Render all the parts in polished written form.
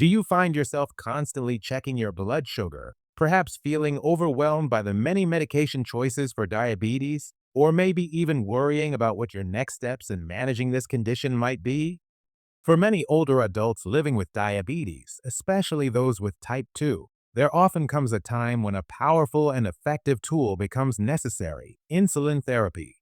Do you find yourself constantly checking your blood sugar, perhaps feeling overwhelmed by the many medication choices for diabetes, or maybe even worrying about what your next steps in managing this condition might be? For many older adults living with diabetes, especially those with type 2, there often comes a time when a powerful and effective tool becomes necessary: insulin therapy.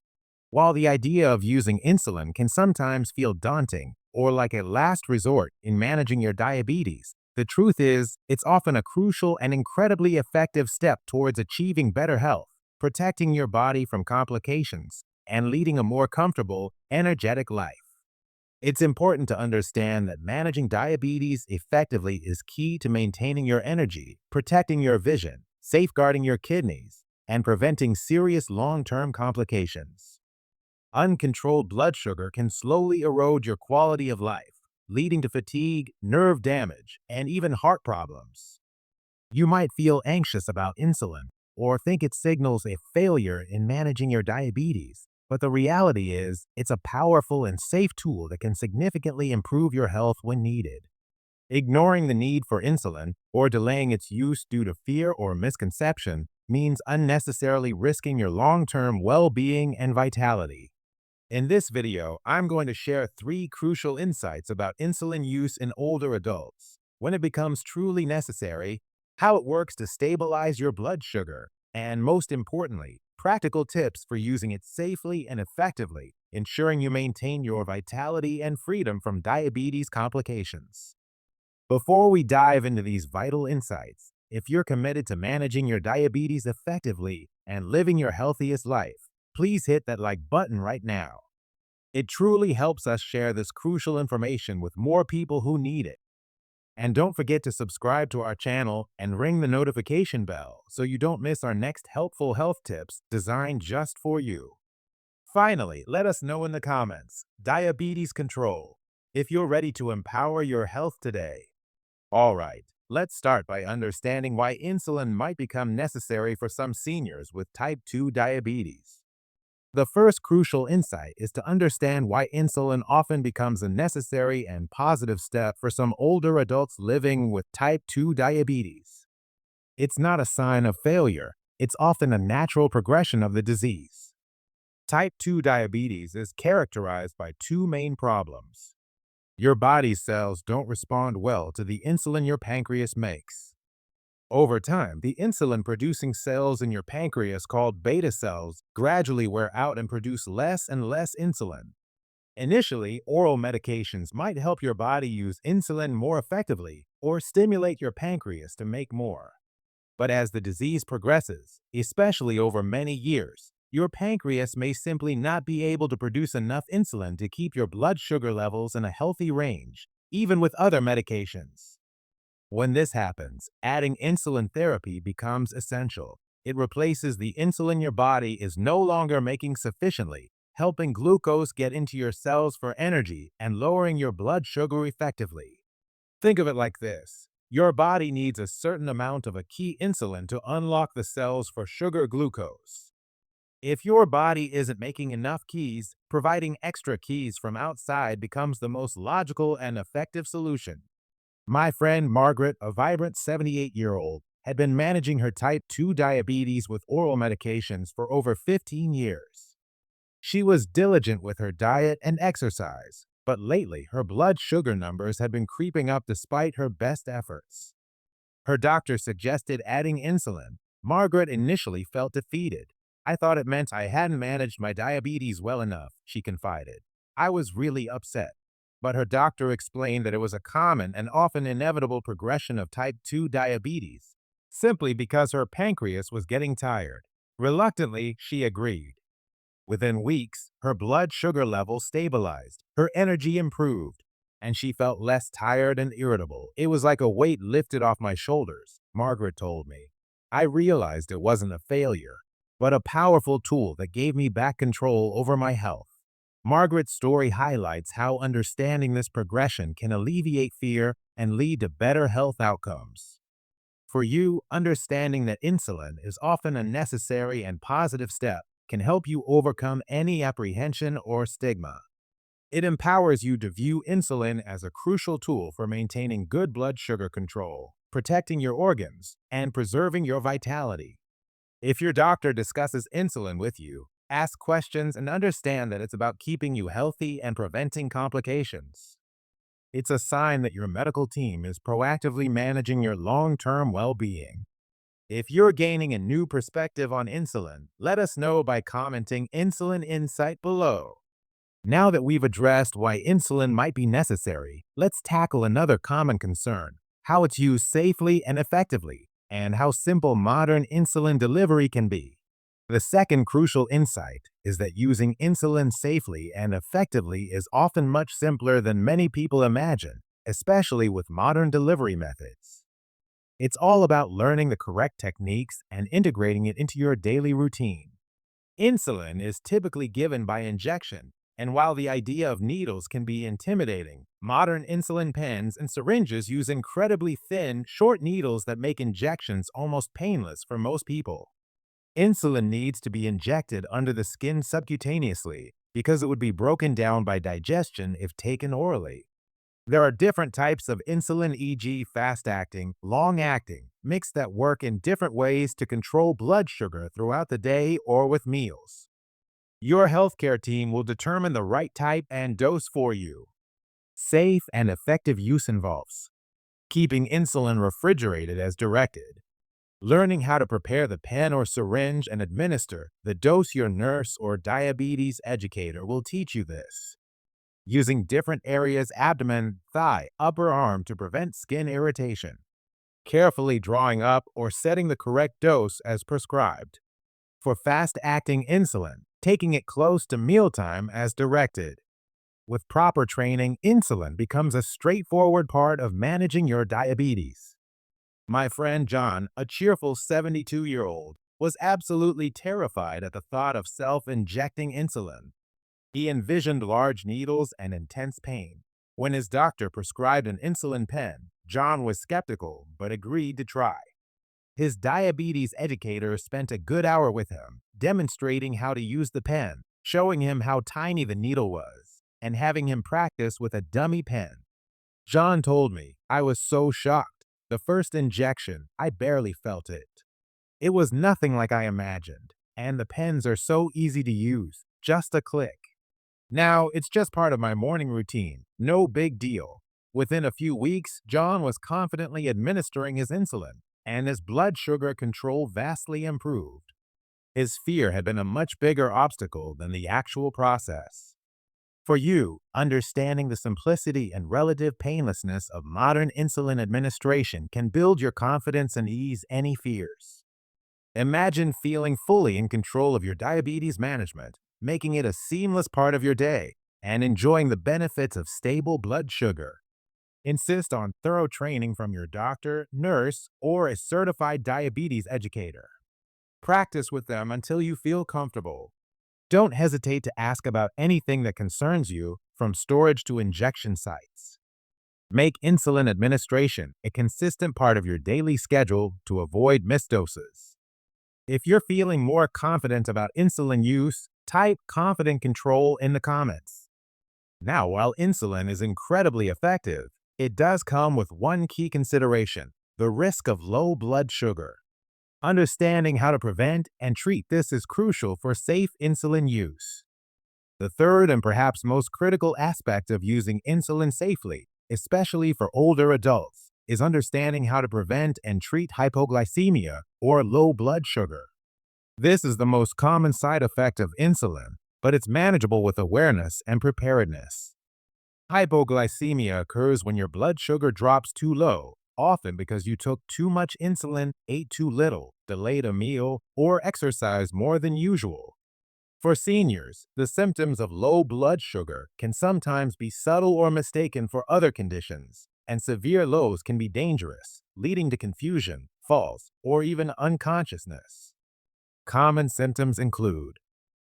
While the idea of using insulin can sometimes feel daunting or like a last resort in managing your diabetes, the truth is it's often a crucial and incredibly effective step towards achieving better health, protecting your body from complications, and leading a more comfortable, energetic life. It's important to understand that managing diabetes effectively is key to maintaining your energy, protecting your vision, safeguarding your kidneys, and preventing serious long-term complications. Uncontrolled blood sugar can slowly erode your quality of life, leading to fatigue, nerve damage, and even heart problems. You might feel anxious about insulin or think it signals a failure in managing your diabetes, but the reality is it's a powerful and safe tool that can significantly improve your health when needed. Ignoring the need for insulin or delaying its use due to fear or misconception means unnecessarily risking your long-term well-being and vitality. In this video, I'm going to share 3 crucial insights about insulin use in older adults, when it becomes truly necessary, how it works to stabilize your blood sugar, and most importantly, practical tips for using it safely and effectively, ensuring you maintain your vitality and freedom from diabetes complications. Before we dive into these vital insights, if you're committed to managing your diabetes effectively and living your healthiest life, please hit that like button right now. It truly helps us share this crucial information with more people who need it. And don't forget to subscribe to our channel and ring the notification bell so you don't miss our next helpful health tips designed just for you. Finally, let us know in the comments, diabetes control, if you're ready to empower your health today. All right, let's start by understanding why insulin might become necessary for some seniors with type 2 diabetes. The first crucial insight is to understand why insulin often becomes a necessary and positive step for some older adults living with type 2 diabetes. It's not a sign of failure, it's often a natural progression of the disease. Type 2 diabetes is characterized by 2 main problems. Your body's cells don't respond well to the insulin your pancreas makes. Over time, the insulin-producing cells in your pancreas, called beta cells, gradually wear out and produce less and less insulin. Initially, oral medications might help your body use insulin more effectively or stimulate your pancreas to make more. But as the disease progresses, especially over many years, your pancreas may simply not be able to produce enough insulin to keep your blood sugar levels in a healthy range, even with other medications. When this happens, adding insulin therapy becomes essential. It replaces the insulin your body is no longer making sufficiently, helping glucose get into your cells for energy and lowering your blood sugar effectively. Think of it like this. Your body needs a certain amount of a key insulin to unlock the cells for sugar glucose. If your body isn't making enough keys, providing extra keys from outside becomes the most logical and effective solution. My friend Margaret, a vibrant 78-year-old, had been managing her type 2 diabetes with oral medications for over 15 years. She was diligent with her diet and exercise, but lately her blood sugar numbers had been creeping up despite her best efforts. Her doctor suggested adding insulin. Margaret initially felt defeated. "I thought it meant I hadn't managed my diabetes well enough," she confided. "I was really upset." But her doctor explained that it was a common and often inevitable progression of type 2 diabetes, simply because her pancreas was getting tired. Reluctantly, she agreed. Within weeks, her blood sugar level stabilized, her energy improved, and she felt less tired and irritable. "It was like a weight lifted off my shoulders," Margaret told me. "I realized it wasn't a failure, but a powerful tool that gave me back control over my health." Margaret's story highlights how understanding this progression can alleviate fear and lead to better health outcomes. For you, understanding that insulin is often a necessary and positive step can help you overcome any apprehension or stigma. It empowers you to view insulin as a crucial tool for maintaining good blood sugar control, protecting your organs, and preserving your vitality. If your doctor discusses insulin with you, ask questions and understand that it's about keeping you healthy and preventing complications. It's a sign that your medical team is proactively managing your long-term well-being. If you're gaining a new perspective on insulin, let us know by commenting Insulin Insight below. Now that we've addressed why insulin might be necessary, let's tackle another common concern: how it's used safely and effectively, and how simple modern insulin delivery can be. The second crucial insight is that using insulin safely and effectively is often much simpler than many people imagine, especially with modern delivery methods. It's all about learning the correct techniques and integrating it into your daily routine. Insulin is typically given by injection, and while the idea of needles can be intimidating, modern insulin pens and syringes use incredibly thin, short needles that make injections almost painless for most people. Insulin needs to be injected under the skin subcutaneously because it would be broken down by digestion if taken orally. There are different types of insulin, e.g., fast-acting, long-acting, mixed that work in different ways to control blood sugar throughout the day or with meals. Your healthcare team will determine the right type and dose for you. Safe and effective use involves keeping insulin refrigerated as directed, learning how to prepare the pen or syringe and administer the dose. Your nurse or diabetes educator will teach you this. Using different areas: abdomen, thigh, upper arm, to prevent skin irritation. Carefully drawing up or setting the correct dose as prescribed. For fast-acting insulin, taking it close to mealtime as directed. With proper training, insulin becomes a straightforward part of managing your diabetes. My friend John, a cheerful 72-year-old, was absolutely terrified at the thought of self-injecting insulin. He envisioned large needles and intense pain. When his doctor prescribed an insulin pen, John was skeptical but agreed to try. His diabetes educator spent a good hour with him, demonstrating how to use the pen, showing him how tiny the needle was, and having him practice with a dummy pen. John told me, "I was so shocked. The first injection, I barely felt it. It was nothing like I imagined, and the pens are so easy to use, just a click. Now, it's just part of my morning routine, no big deal." Within a few weeks, John was confidently administering his insulin, and his blood sugar control vastly improved. His fear had been a much bigger obstacle than the actual process. For you, understanding the simplicity and relative painlessness of modern insulin administration can build your confidence and ease any fears. Imagine feeling fully in control of your diabetes management, making it a seamless part of your day, and enjoying the benefits of stable blood sugar. Insist on thorough training from your doctor, nurse, or a certified diabetes educator. Practice with them until you feel comfortable. Don't hesitate to ask about anything that concerns you, from storage to injection sites. Make insulin administration a consistent part of your daily schedule to avoid missed doses. If you're feeling more confident about insulin use, type "confident control" in the comments. Now, while insulin is incredibly effective, it does come with one key consideration: the risk of low blood sugar. Understanding how to prevent and treat this is crucial for safe insulin use. The third and perhaps most critical aspect of using insulin safely, especially for older adults, is understanding how to prevent and treat hypoglycemia, or low blood sugar. This is the most common side effect of insulin, but it's manageable with awareness and preparedness. Hypoglycemia occurs when your blood sugar drops too low, often because you took too much insulin, ate too little, delayed a meal, or exercised more than usual. For seniors, the symptoms of low blood sugar can sometimes be subtle or mistaken for other conditions, and severe lows can be dangerous, leading to confusion, falls, or even unconsciousness. Common symptoms include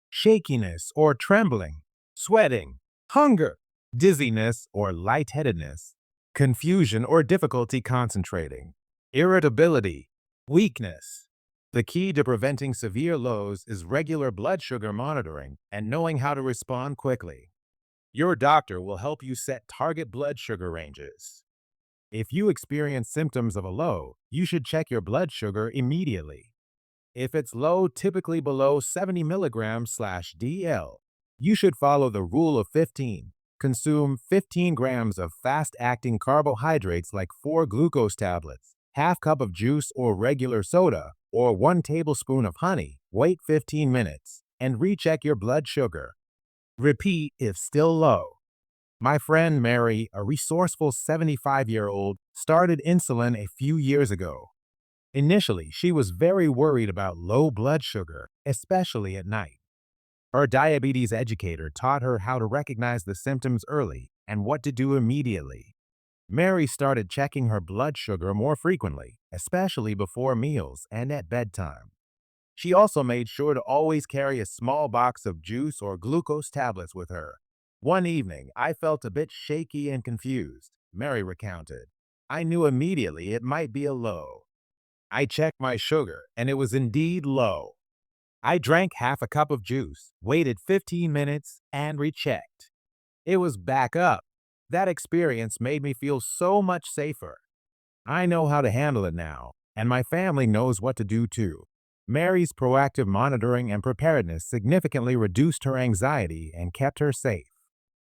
shakiness or trembling, sweating, hunger, dizziness or lightheadedness, confusion or difficulty concentrating, irritability, weakness. The key to preventing severe lows is regular blood sugar monitoring and knowing how to respond quickly. Your doctor will help you set target blood sugar ranges. If you experience symptoms of a low, you should check your blood sugar immediately. If it's low, typically below 70 milligrams/dl, you should follow the rule of 15. Consume 15 grams of fast-acting carbohydrates like 4 glucose tablets, half cup of juice or regular soda, or 1 tablespoon of honey. Wait 15 minutes and recheck your blood sugar. Repeat if still low. My friend Mary, a resourceful 75-year-old, started insulin a few years ago. Initially, she was very worried about low blood sugar, especially at night. Her diabetes educator taught her how to recognize the symptoms early and what to do immediately. Mary started checking her blood sugar more frequently, especially before meals and at bedtime. She also made sure to always carry a small box of juice or glucose tablets with her. One evening, I felt a bit shaky and confused, Mary recounted. I knew immediately it might be a low. I checked my sugar, and it was indeed low. I drank half a cup of juice, waited 15 minutes, and rechecked. It was back up. That experience made me feel so much safer. I know how to handle it now, and my family knows what to do too. Mary's proactive monitoring and preparedness significantly reduced her anxiety and kept her safe.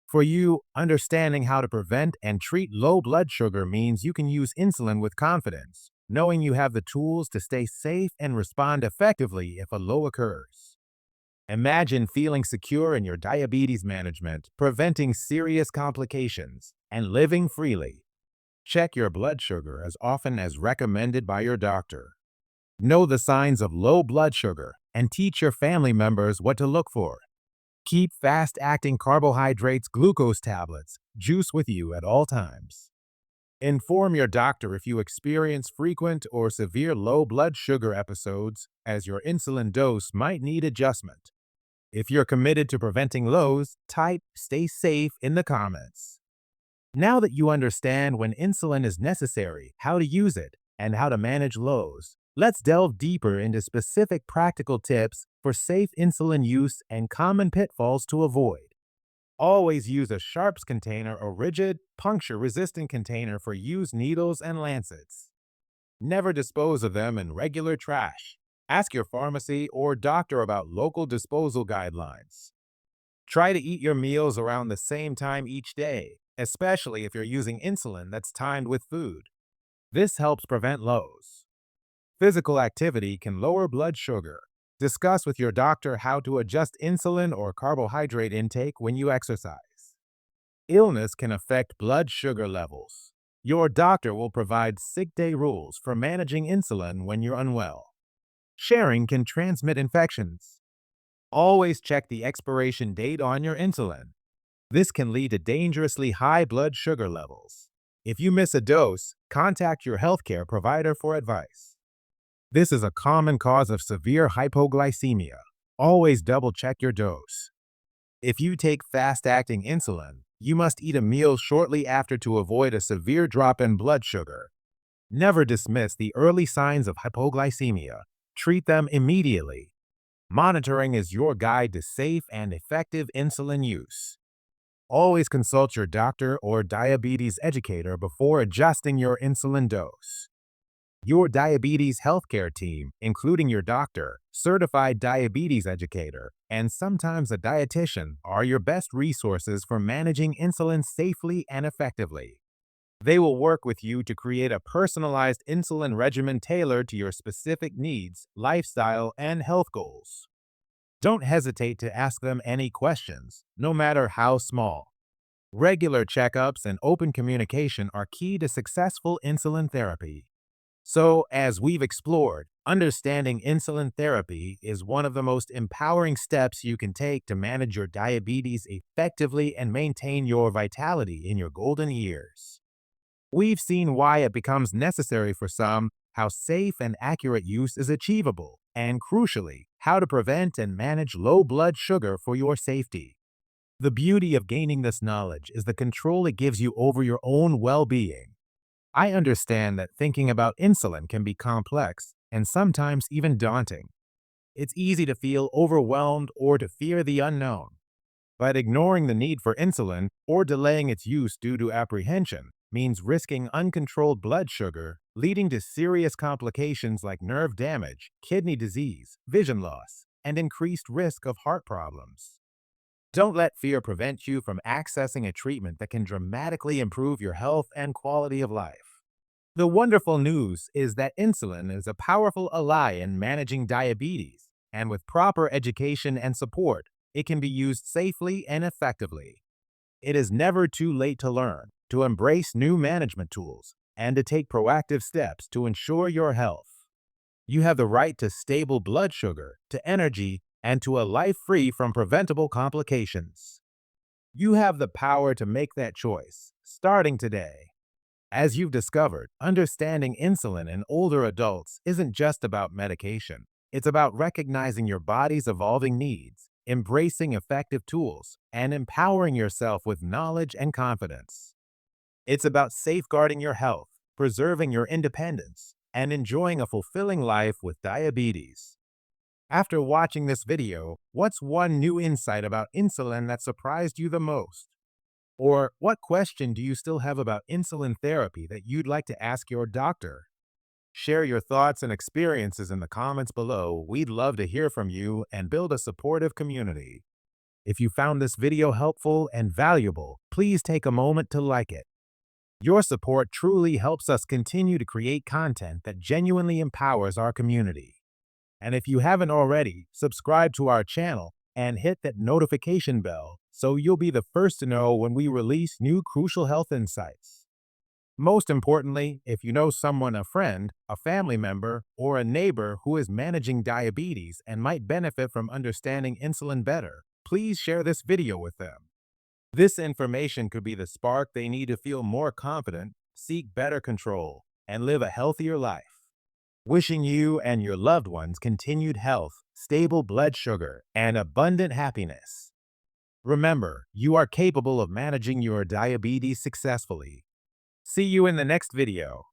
For you, understanding how to prevent and treat low blood sugar means you can use insulin with confidence, knowing you have the tools to stay safe and respond effectively if a low occurs. Imagine feeling secure in your diabetes management, preventing serious complications, and living freely. Check your blood sugar as often as recommended by your doctor. Know the signs of low blood sugar and teach your family members what to look for. Keep fast-acting carbohydrates, glucose tablets, juice with you at all times. Inform your doctor if you experience frequent or severe low blood sugar episodes, as your insulin dose might need adjustment. If you're committed to preventing lows, type "stay safe" in the comments. Now that you understand when insulin is necessary, how to use it, and how to manage lows, let's delve deeper into specific practical tips for safe insulin use and common pitfalls to avoid. Always use a sharps container or rigid, puncture-resistant container for used needles and lancets. Never dispose of them in regular trash. Ask your pharmacy or doctor about local disposal guidelines. Try to eat your meals around the same time each day, especially if you're using insulin that's timed with food. This helps prevent lows. Physical activity can lower blood sugar. Discuss with your doctor how to adjust insulin or carbohydrate intake when you exercise. Illness can affect blood sugar levels. Your doctor will provide sick day rules for managing insulin when you're unwell. Sharing can transmit infections. Always check the expiration date on your insulin. This can lead to dangerously high blood sugar levels. If you miss a dose, contact your healthcare provider for advice. This is a common cause of severe hypoglycemia. Always double-check your dose. If you take fast-acting insulin, you must eat a meal shortly after to avoid a severe drop in blood sugar. Never dismiss the early signs of hypoglycemia. Treat them immediately. Monitoring is your guide to safe and effective insulin use. Always consult your doctor or diabetes educator before adjusting your insulin dose. Your diabetes healthcare team, including your doctor, certified diabetes educator, and sometimes a dietitian, are your best resources for managing insulin safely and effectively. They will work with you to create a personalized insulin regimen tailored to your specific needs, lifestyle, and health goals. Don't hesitate to ask them any questions, no matter how small. Regular checkups and open communication are key to successful insulin therapy. So, as we've explored, understanding insulin therapy is one of the most empowering steps you can take to manage your diabetes effectively and maintain your vitality in your golden years. We've seen why it becomes necessary for some, how safe and accurate use is achievable, and crucially, how to prevent and manage low blood sugar for your safety. The beauty of gaining this knowledge is the control it gives you over your own well-being. I understand that thinking about insulin can be complex and sometimes even daunting. It's easy to feel overwhelmed or to fear the unknown. But ignoring the need for insulin or delaying its use due to apprehension means risking uncontrolled blood sugar, leading to serious complications like nerve damage, kidney disease, vision loss, and increased risk of heart problems. Don't let fear prevent you from accessing a treatment that can dramatically improve your health and quality of life. The wonderful news is that insulin is a powerful ally in managing diabetes, and with proper education and support, it can be used safely and effectively. It is never too late to learn, to embrace new management tools, and to take proactive steps to ensure your health. You have the right to stable blood sugar, to energy, and to a life free from preventable complications. You have the power to make that choice, starting today. As you've discovered, understanding insulin in older adults isn't just about medication. It's about recognizing your body's evolving needs, embracing effective tools, and empowering yourself with knowledge and confidence. It's about safeguarding your health, preserving your independence, and enjoying a fulfilling life with diabetes. After watching this video, what's one new insight about insulin that surprised you the most? Or what question do you still have about insulin therapy that you'd like to ask your doctor? Share your thoughts and experiences in the comments below. We'd love to hear from you and build a supportive community. If you found this video helpful and valuable, please take a moment to like it. Your support truly helps us continue to create content that genuinely empowers our community. And if you haven't already, subscribe to our channel and hit that notification bell so you'll be the first to know when we release new crucial health insights. Most importantly, if you know someone, a friend, a family member, or a neighbor who is managing diabetes and might benefit from understanding insulin better, please share this video with them. This information could be the spark they need to feel more confident, seek better control, and live a healthier life. Wishing you and your loved ones continued health, stable blood sugar, and abundant happiness. Remember, you are capable of managing your diabetes successfully. See you in the next video.